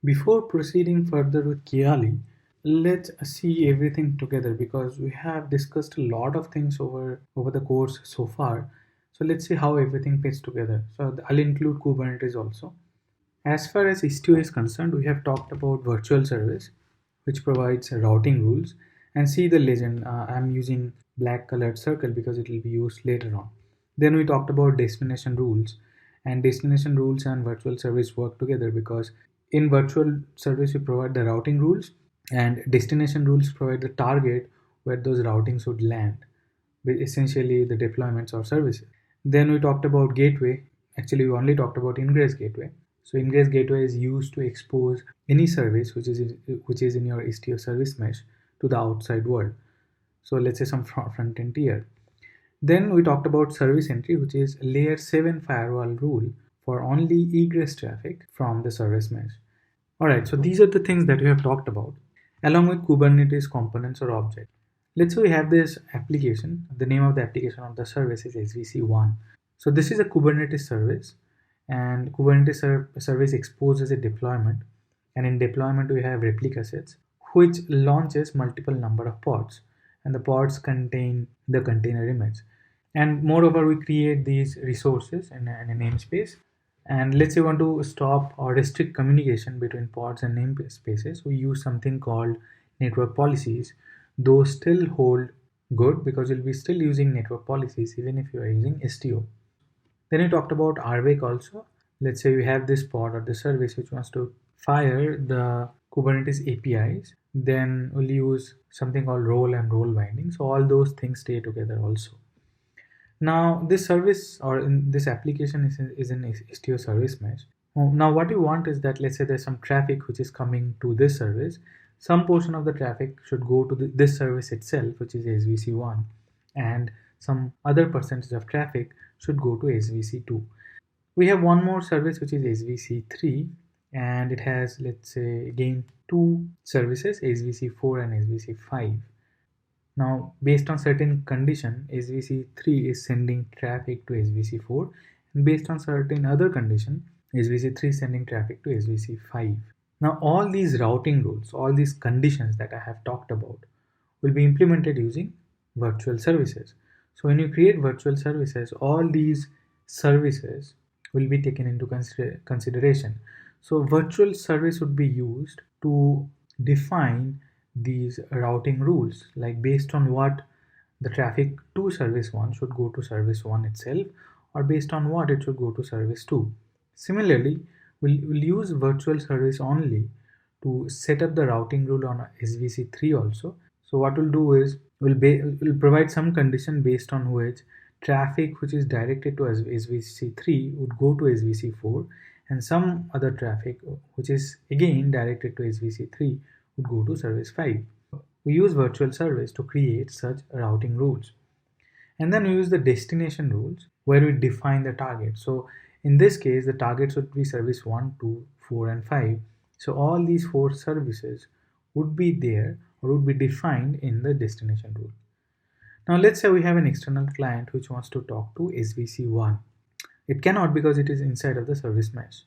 Before proceeding further with Kiali, let's see everything together because we have discussed a lot of things over the course so far. So let's see how everything fits together. So I'll include Kubernetes also. As far as Istio is concerned, we have talked about virtual service, which provides routing rules. And see the legend, I'm using black colored circle because it will be used later on. Then we talked about destination rules, and destination rules and virtual service work together because in virtual service we provide the routing rules, and destination rules provide the target where those routings would land, essentially the deployments or services. Then we talked about gateway. Actually, we only talked about ingress gateway. So ingress gateway is used to expose any service which is in your Istio service mesh to the outside world. So let's say some front end tier. Then we talked about service entry, which is layer 7 firewall rule for only egress traffic from the service mesh. Alright, so these are the things that we have talked about along with Kubernetes components or objects. Let's say we have this application. The name of the application of the service is SVC1. So this is a Kubernetes service, and Kubernetes service exposes a deployment, and in deployment we have replica sets which launches multiple number of pods, and the pods contain the container image. And moreover, we create these resources in a namespace. And let's say we want to stop or restrict communication between pods and namespaces, we use something called network policies. Those still hold good because you'll be still using network policies even if you are using Istio. Then we talked about RBAC also. Let's say we have this pod or the service which wants to fire the Kubernetes APIs. Then we'll use something called role and role binding. So all those things stay together also. Now this service or in this application is in Istio service mesh. Now what you want is that let's say there's some traffic which is coming to this service. Some portion of the traffic should go to this service itself, which is SVC1, and some other percentage of traffic should go to SVC2. We have one more service which is SVC3, and it has, let's say, again two services, SVC4 and SVC5. Now, based on certain condition, SVC3 is sending traffic to SVC4, and based on certain other condition, SVC3 is sending traffic to SVC5. Now, all these routing rules, all these conditions that I have talked about will be implemented using virtual services. So when you create virtual services, all these services will be taken into consideration. So virtual service would be used to define these routing rules, like based on what the traffic to service 1 should go to service 1 itself, or based on what it should go to service 2. Similarly, we'll use virtual service only to set up the routing rule on SVC3 also. So what we'll do is we'll provide some condition based on which traffic which is directed to SVC3 would go to SVC4, and some other traffic which is again directed to SVC3 would go to service 5. We use virtual service to create such routing rules. And then we use the destination rules where we define the target. So in this case, the targets would be service 1, 2, 4, and 5. So all these 4 services would be there or would be defined in the destination rule. Now let's say we have an external client which wants to talk to SVC1. It cannot because it is inside of the service mesh.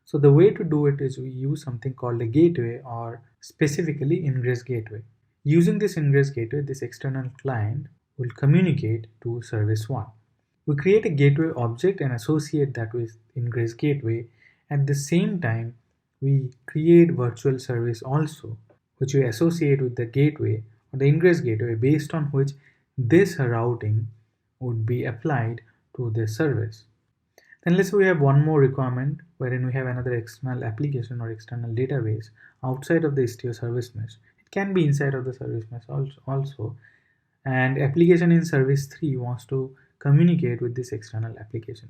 So the way to do it is we use something called a gateway, or specifically ingress gateway. Using this ingress gateway, this external client will communicate to service 1. We create a gateway object and associate that with ingress gateway. At the same time, we create virtual service also, which we associate with the gateway or the ingress gateway, based on which this routing would be applied to this service. Then let's say we have one more requirement wherein we have another external application or external database outside of the Istio service mesh. It can be inside of the service mesh also. And application in service 3 wants to communicate with this external application.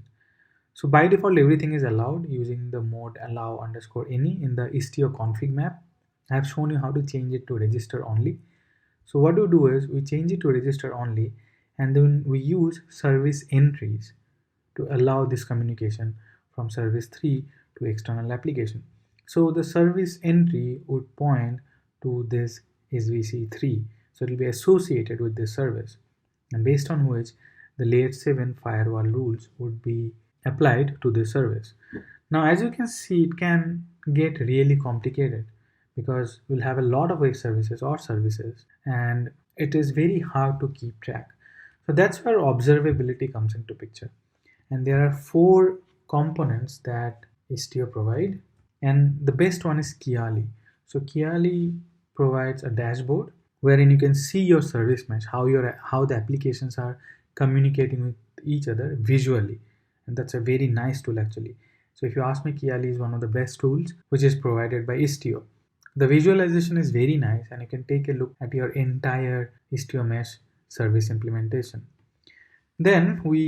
So by default, everything is allowed using the mode allow underscore any in the Istio config map. I have shown you how to change it to register only. So what we do is we change it to register only, and then we use service entries to allow this communication from service 3 to external application. So the service entry would point to this SVC3. So it will be associated with this service, and based on which the layer 7 firewall rules would be applied to this service. Now, as you can see, it can get really complicated because we'll have a lot of web services or services, and it is very hard to keep track. So that's where observability comes into picture. And there are four components that Istio provide, and the best one is Kiali. So Kiali provides a dashboard wherein you can see your service mesh, how the applications are communicating with each other visually, and that's a very nice tool actually. So if you ask me, Kiali is one of the best tools which is provided by Istio. The visualization is very nice, and you can take a look at your entire Istio mesh service implementation. Then we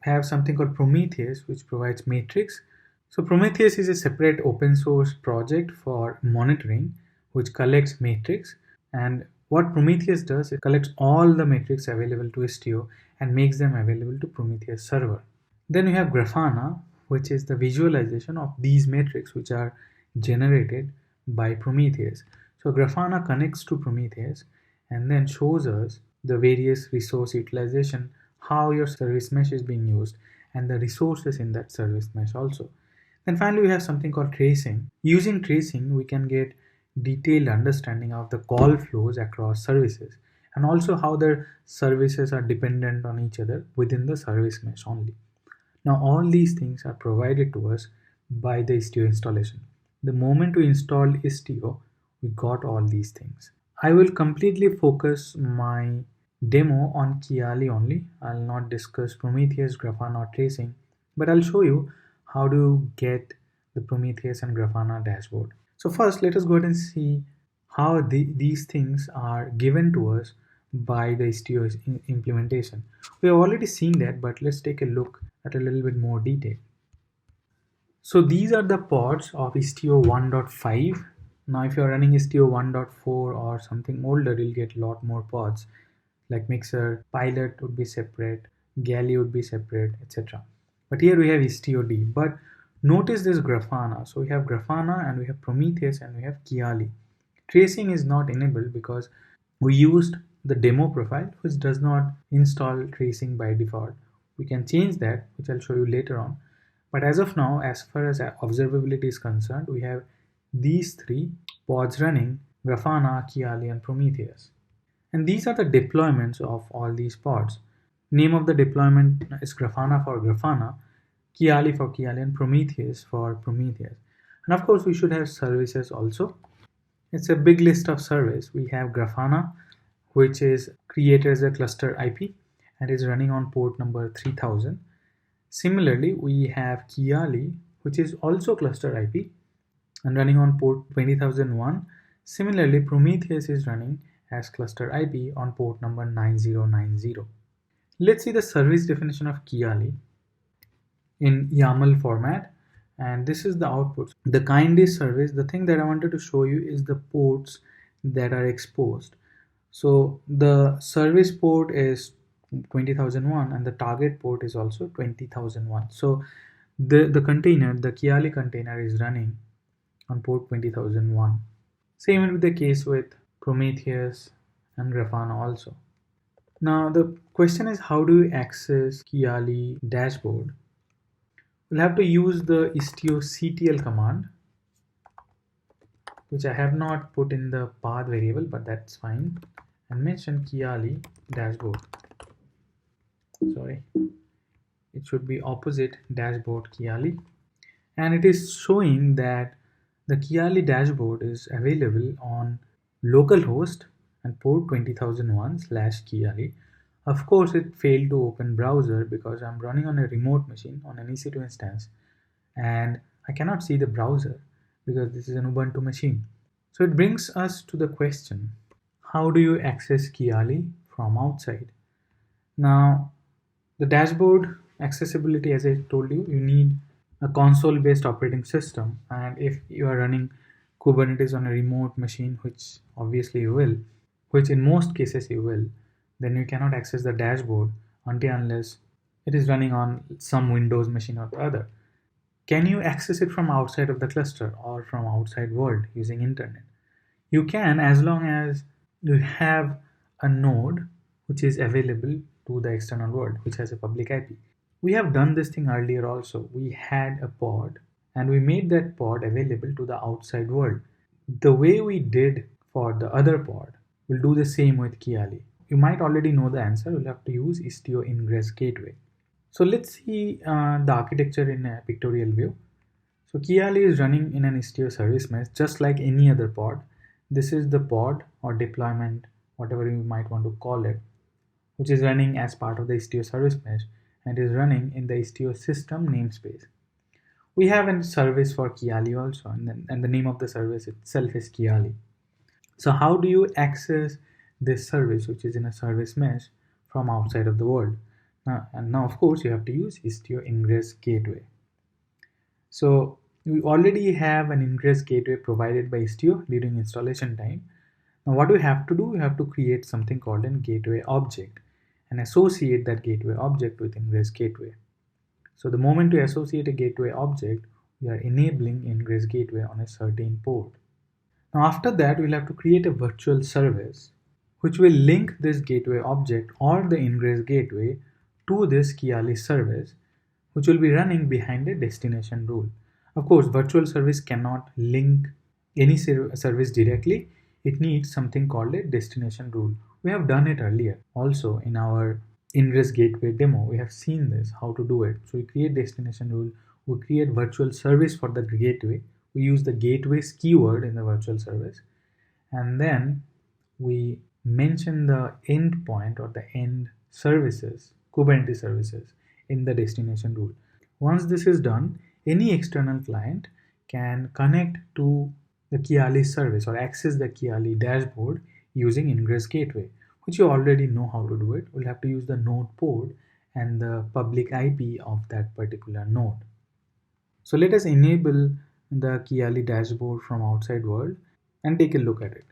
have something called Prometheus, which provides metrics. So Prometheus is a separate open source project for monitoring, which collects metrics. And what Prometheus does, it collects all the metrics available to Istio and makes them available to Prometheus server. Then we have Grafana, which is the visualization of these metrics which are generated by Prometheus. So Grafana connects to Prometheus and then shows us the various resource utilization, how your service mesh is being used, and the resources in that service mesh also. Then finally, we have something called tracing. Using tracing, we can get detailed understanding of the call flows across services and also how their services are dependent on each other within the service mesh only. Now, all these things are provided to us by the Istio installation. The moment we install Istio, we got all these things. I will completely focus my demo on Kiali only. I'll not discuss Prometheus, Grafana, or tracing, but I'll show you how to get the Prometheus and Grafana dashboard. So first, let us go ahead and see how these things are given to us by the Istio implementation. We have already seen that, but let's take a look at a little bit more detail. So these are the pods of Istio 1.5. Now if you're running Istio 1.4 or something older, you'll get a lot more pods like Mixer, Pilot would be separate, Galley would be separate, etc. But here we have Istio D. But notice this Grafana. So we have Grafana and we have Prometheus and we have Kiali. Tracing is not enabled because we used the demo profile which does not install tracing by default. We can change that, which I'll show you later on. But as of now, as far as observability is concerned, we have these three pods running: Grafana, Kiali, and Prometheus. And these are the deployments of all these pods. Name of the deployment is Grafana for Grafana, Kiali for Kiali, and Prometheus for Prometheus. And of course, we should have services also. It's a big list of service. We have Grafana, which is created as a cluster IP and is running on port number 3000. Similarly, we have Kiali, which is also cluster IP and running on port 20001. Similarly, Prometheus is running as cluster IP on port number 9090. Let's see the service definition of Kiali in YAML format, and this is the output. The kind is service. The thing that I wanted to show you is the ports that are exposed. So the service port is 20001 and the target port is also 20001. So the container, the Kiali container, is running on port 20001. Same will be the case with Prometheus and Grafana also. Now the question is, how do you access Kiali dashboard? We'll have to use the istioctl command, which I have not put in the path variable, but that's fine, and mention Kiali dashboard. Sorry, it should be opposite dashboard Kiali, and it is showing that the Kiali dashboard is available on localhost and port 20001/Kiali. Of course, it failed to open browser because I'm running on a remote machine on an EC2 instance and I cannot see the browser because this is an Ubuntu machine. So it brings us to the question, how do you access Kiali from outside? Now, the dashboard accessibility, as I told you, you need a console based operating system, and if you are running Kubernetes on a remote machine, which obviously you will, which in most cases you will, then you cannot access the dashboard until unless it is running on some Windows machine or other. Can you access it from outside of the cluster or from outside world using internet? You can, as long as you have a node which is available to the external world, which has a public IP. We have done this thing earlier also. We had a pod and we made that pod available to the outside world. The way we did for the other pod, we'll do the same with Kiali. You might already know the answer. We'll have to use Istio Ingress Gateway. So let's see the architecture in a pictorial view. So Kiali is running in an Istio service mesh just like any other pod. This is the pod or deployment, whatever you might want to call it, which is running as part of the Istio service mesh and is running in the Istio system namespace. We have a service for Kiali also, and the name of the service itself is Kiali. So how do you access this service, which is in a service mesh, from outside of the world? Now, of course, you have to use Istio Ingress Gateway. So we already have an Ingress Gateway provided by Istio during installation time. Now, what we have to do, we have to create something called a gateway object and associate that gateway object with Ingress Gateway. So the moment we associate a gateway object, we are enabling Ingress Gateway on a certain port. Now after that, we'll have to create a virtual service which will link this gateway object or the Ingress Gateway to this Kiali service, which will be running behind a destination rule. Of course, virtual service cannot link any service directly. It needs something called a destination rule. We have done it earlier. Also in our Ingress Gateway demo, we have seen this, how to do it. So we create destination rule, we create virtual service for the gateway. We use the gateways keyword in the virtual service, and then we mention the endpoint or the end services, Kubernetes services, in the destination rule. Once this is done, any external client can connect to the Kiali service or access the Kiali dashboard using Ingress Gateway, which you already know how to do it. We'll have to use the node port and the public IP of that particular node. So let us enable the Kiali dashboard from outside world and take a look at it.